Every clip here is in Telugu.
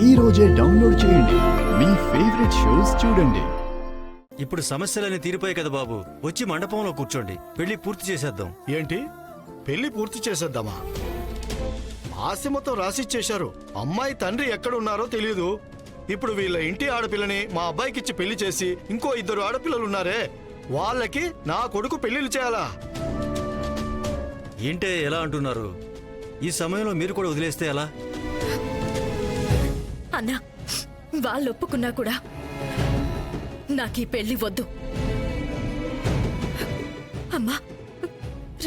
ఈ రోజే డౌన్లోడ్ చేయండి. మీ ఫేవరెట్ షోస్ చూడండి. ఇప్పుడు సమస్యలన్నీ తీరిపోయాయి కదా బాబు, వచ్చి మండపంలో కూర్చోండి, పెళ్లి పూర్తి చేసేద్దాం. ఏంటి పెళ్లి పూర్తి చేసేద్దామా? ఆసిమతో రాసిచ్చేశారు. అమ్మాయి తండ్రి ఎక్కడున్నారో తెలియదు. ఇప్పుడు వీళ్ళ ఇంటి ఆడపిల్లని మా అబ్బాయికిచ్చి పెళ్లి చేసి ఇంకో 2 ఆడపిల్లలున్నారే, వాళ్ళకి నా కొడుకు పెళ్లిళ్ళు చేయాలా? ఏంటే ఎలా అంటున్నారు? ఈ సమయంలో మీరు కూడా వదిలేస్తే ఎలా? అన్నా, వాళ్ళు ఒప్పుకున్నా కూడా నాకు ఈ పెళ్లి వద్దు. అమ్మా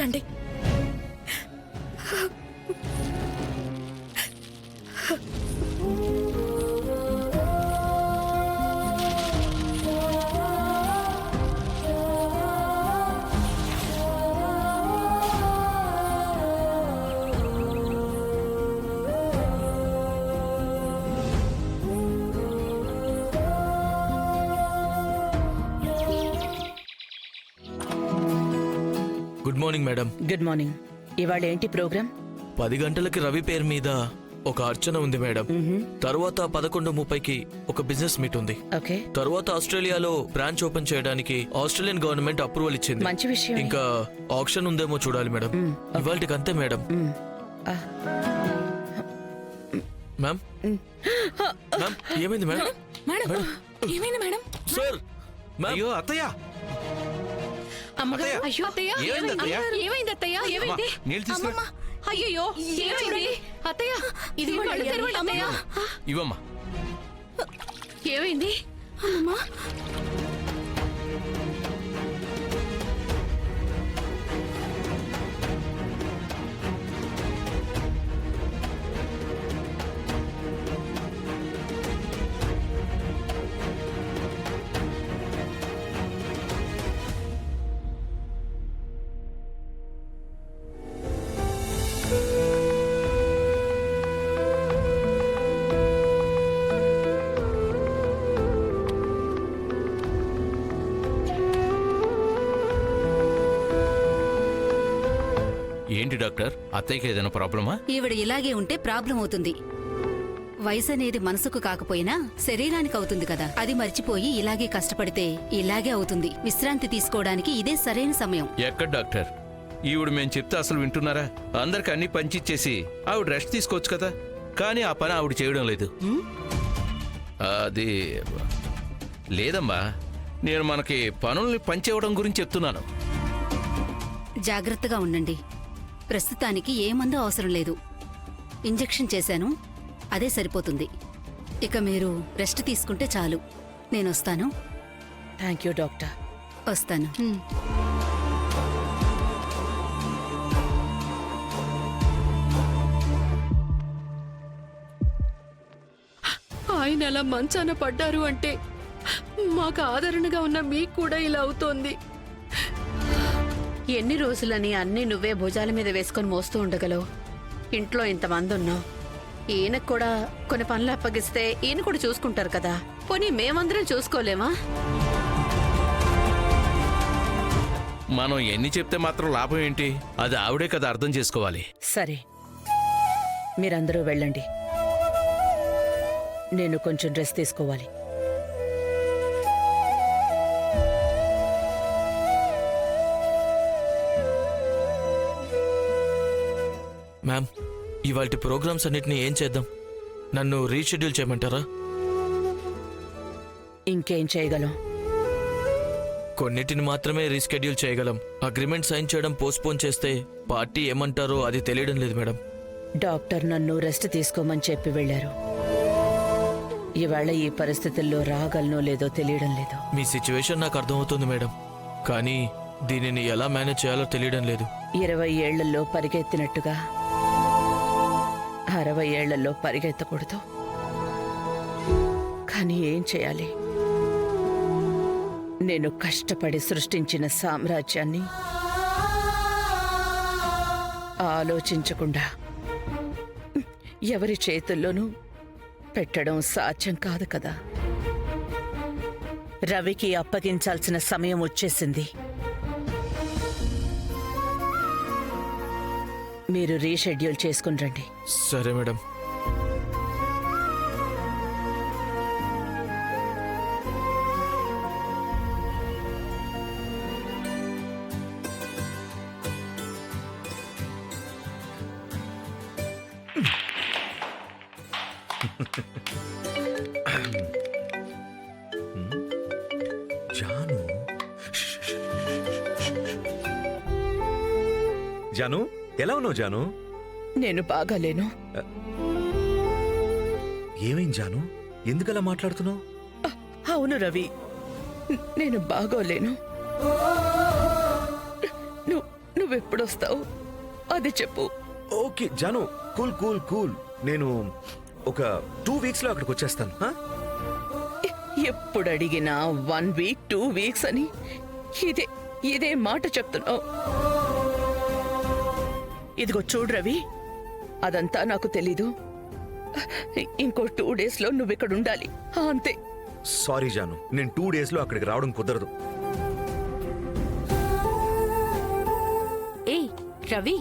రండి. Good morning madam. Good morning. ఇవాళ ఏంటి ప్రోగ్రామ్? 10 గంటలకి రవి పేరు మీద ఒక అర్చన ఉంది మేడం. తర్వాత 11:30కి ఒక బిజినెస్ మీట్ ఉంది. ఓకే. తర్వాత ఆస్ట్రేలియాలో బ్రాంచ్ ఓపెన్ చేయడానికి ఆస్ట్రేలియన్ గవర్నమెంట్ అప్రూవల్ ఇచ్చింది. మంచి విషయం. ఇంకా ఆప్షన్ ఉందేమో చూడాలి మేడం. ఇవాళకి అంతే మేడం. మ్యామ్ మ్యామ్ ఏమైంది మేడం? మేడం ఏమైంది మేడం? Sir ma'am. అయ్యో అత్తయ్య, అమ్మగారు, అయ్యో అత్తయ్య, ఏమైంది అత్తయ్య? ఏమైంది అత్తయ్య? ఏమైంది? నీళ్ళు తీసుకురా. అమ్మమ్మ, అయ్యో ఏమైంది అత్తయ్య? ఇది కళ్ళు తెరవండి అత్తయ్య. ఇవ్వమ్మా. ఏమైంది అమ్మమ్మ? ఏంటి డాక్టర్, అత్తయ్యకి ఏదైనా ప్రాబ్లమా? ఈవిడ ఇలాగే ఉంటే ప్రాబ్లం అవుతుంది. వయసు అనేది మనసుకు కాకపోయినా శరీరానికి అవుతుంది కదా. అది మర్చిపోయి ఇలాగే కష్టపడితే ఇలాగే అవుతుంది. విశ్రాంతి తీసుకోవడానికి ఇదే సరైన సమయం. ఎక్కడ డాక్టర్, ఈవిడ మేము చెప్తే అసలు వింటున్నారా? అందరికి అన్ని పంచిచ్చేసి ఆవిడ రెస్ట్ తీసుకోవచ్చు కదా, కానీ ఆ పని ఆవిడ చేయడం లేదు. అది లేదమ్మా, నేను మనకి పనుల్ని పంచివ్వడం గురించి చెప్తున్నాను. జాగ్రత్తగా ఉండండి. ప్రస్తుతానికి ఏ మందు అవసరం లేదు. ఇంజెక్షన్ చేశాను, అదే సరిపోతుంది. ఇక మీరు రెస్ట్ తీసుకుంటే చాలు. నేను వస్తాను. Thank you doctor. వస్తాను. ఆయన అలా మంచాన పడ్డారు అంటే మాకు ఆదరణగా ఉన్న మీకు కూడా ఇలా అవుతోంది. ఎన్ని రోజులని అన్నీ నువ్వే భుజాల మీద వేసుకొని మోస్తూ ఉండగలవు? ఇంట్లో ఇంతమంది ఉన్నావు. ఈయనకు కూడా కొన్ని పనులు అప్పగిస్తే ఈయన కూడా చూసుకుంటారు కదా. పోనీ మేమందరం చూసుకోలేమా? మనం ఎన్ని చెప్తే మాత్రం లాభం ఏంటి? అది ఆవిడే కదా అర్థం చేసుకోవాలి. సరే, మీరందరూ వెళ్ళండి. నేను కొంచెం రెస్ట్ తీసుకోవాలి. మ్యామ్, ఇవాళ ప్రోగ్రామ్స్ అన్నిటిని ఏం చేద్దాం? నన్ను రీషెడ్యూల్ చేయమంటారా? ఇంకేం చేయగలం? కొన్నిటిని మాత్రమే రీషెడ్యూల్ చేయగలం. అగ్రిమెంట్ సైన్ చేయడం పోస్ట్పోన్ చేస్తే పార్టీ ఏమంటారో అది తెలియడం లేదు మేడం. డాక్టర్ నన్ను రెస్ట్ తీసుకోమని చెప్పి వెళ్ళారు. ఇవాళ ఈ పరిస్థితుల్లో రాగలనో లేదో తెలియడం లేదు. మీ సిచ్యువేషన్ నాకు అర్థమవుతుంది మేడం, కానీ దీనిని ఎలా మేనేజ్ చేయాలో తెలియడం లేదు. 20 ఏళ్లలో పరిగెత్తినట్టుగా 60 ఏళ్లలో పరిగెత్తకూడదు. కానీ ఏం చేయాలి? నేను కష్టపడి సృష్టించిన సామ్రాజ్యాన్ని ఆలోచించకుండా ఎవరి చేతుల్లోనూ పెట్టడం సాధ్యం కాదు కదా. రవికి అప్పగించాల్సిన సమయం వచ్చేసింది. మీరు రీషెడ్యూల్ చేసుకుని రండి. సరే మేడం. జాను జాను ఎలా ఉన్నావు జాను? నేను బాగాలేను. ఏమైంది జాను? ఎందుకలా మాట్లాడుతున్నావు? అవును రవి, నేను బాగోలేను. నువ్వెప్పుడొస్తావు అది చెప్పు. Okay Janu, cool cool cool. నేను ఒక 2 వీక్స్ లో అక్కడికి వచ్చేస్తాను. ఎప్పుడు అడిగినా 1 వీక్ 2 వీక్స్ అని ఇదే మాట చెప్తున్నావు. ఇదిగో చూడు రవి, అదంతా నాకు తెలీదు. ఇంకో 2 డేస్ లో నువ్విక్కడ ఉండాలి, అంతే. సారీ జాను, నేను 2 డేస్ లో అక్కడికి రావడం కుదరదు. ఏయ్ రవి,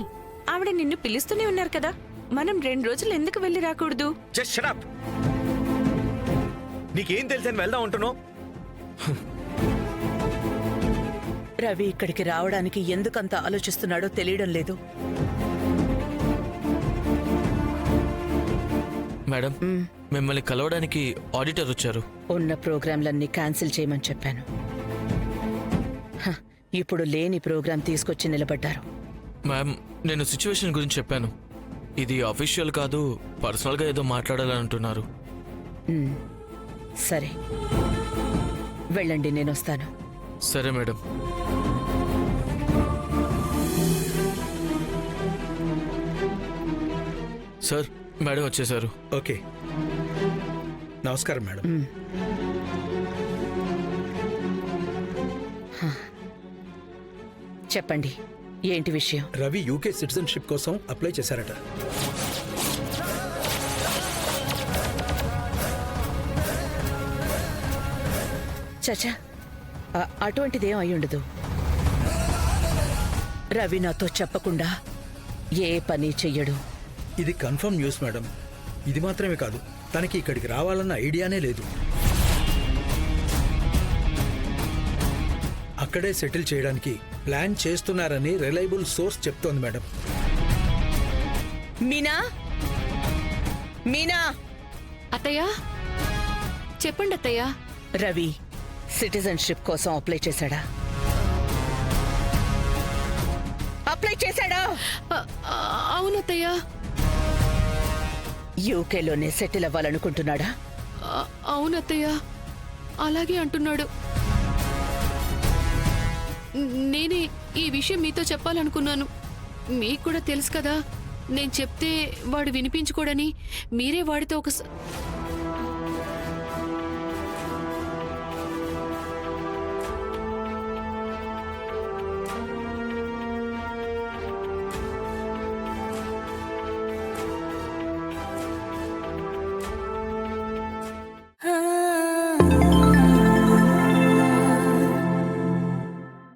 ఆవిడ నిన్ను పిలుస్తూనే ఉన్నారు కదా, మనం 2 రోజులు ఎందుకు వెళ్ళి రాకూడదు? Just shut up. నీకేం తెలుసని వెళ్దాం అంటున్నావు? రవి ఇక్కడికి రావడానికి ఎందుకంత ఆలోచిస్తున్నాడో తెలియడం లేదు. మేడం, మిమ్మల్ని కలవడానికి ఆడిటర్ వచ్చారు. ఉన్న ప్రోగ్రాంలన్నీ క్యాన్సిల్ చేయమని చెప్పాను. ఇప్పుడు లేని ప్రోగ్రాం తీసుకొచ్చి నిలబడ్డారు. మ్యామ్, నేను సిచ్యువేషన్ గురించి చెప్పాను. ఇది అఫీషియల్ కాదు, పర్సనల్గా ఏదో మాట్లాడాలని అంటున్నారు. సరే వెళ్ళండి, నేను వస్తాను. సరే మేడం. సార్, మేడం వచ్చేసారు. ఓకే, నమస్కారం మేడం. చెప్పండి, ఏంటి విషయం? రవి యూకే సిటిజన్షిప్ కోసం అప్లై చేశారట. చచా, అటువంటిదేం అయి ఉండదు. రవి నాతో చెప్పకుండా ఏ పని చెయ్యడు. ఇది కన్ఫర్మ్ న్యూస్ మేడం. ఇది మాత్రమే కాదు, తనకి ఇక్కడికి రావాలన్న ఐడియానే లేదు. అక్కడే సెటిల్ చేయడానికి ప్లాన్ చేస్తున్నారని రిలయబుల్ సోర్స్ చెప్తోంది మేడం. మీనా, మీనా! అత్తయ్య చెప్పండి అత్తయ్య. రవి సిటిజన్షిప్ కోసం అప్లై చేశాడా? అప్లై చేశాడా? అవునత్తయ్య. యూకేలోనే సెటిల్ అవ్వాలనుకుంటున్నాడా? అవునత్తయ్య, అలాగే అంటున్నాడు. నేనే ఈ విషయం మీతో చెప్పాలనుకున్నాను. మీకు కూడా తెలుసు కదా, నేను చెప్తే వాడు వినిపించుకోడని. మీరే వాడితో ఒకసారి ఆ